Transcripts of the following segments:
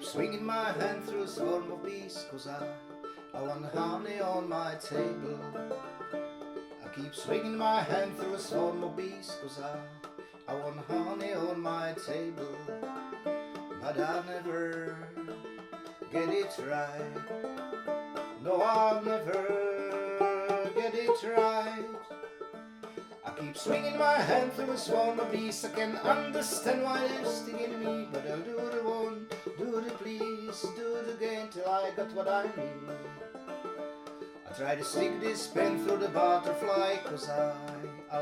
swinging my hand through a swarm of bees, 'cause I want honey on my table. I keep swinging my hand through a swarm of bees, 'cause I want honey on my table. But I never get it right. No, I'll never get it right. I keep swinging my hand through a swarm of bees. I can understand why they're stinging me, but I'll do the one, do the please, do it again till I got what I need. I try to stick this pen through the butterfly, 'cause I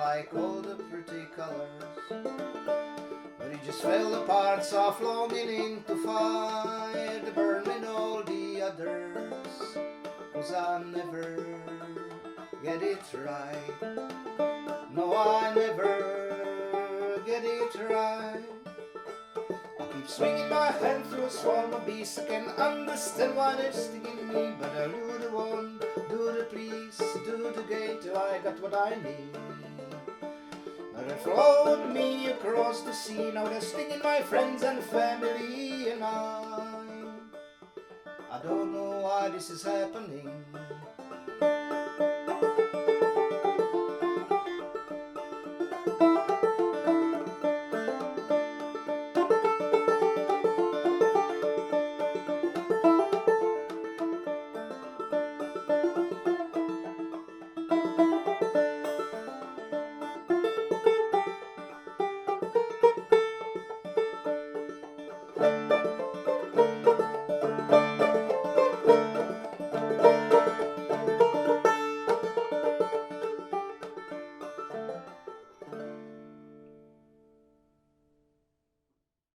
like all the pretty colors, but it just fell apart, soft longing into fire to burn with all the others, 'cause I never get it right. No, I never get it right. I keep swinging my hand through a swarm of bees. I can understand why they're stinging me, but I'll do the one, do the please, do it again till I got what I need. Now they followed me across the sea. Now they're stinging my friends and family, and I don't know why this is happening.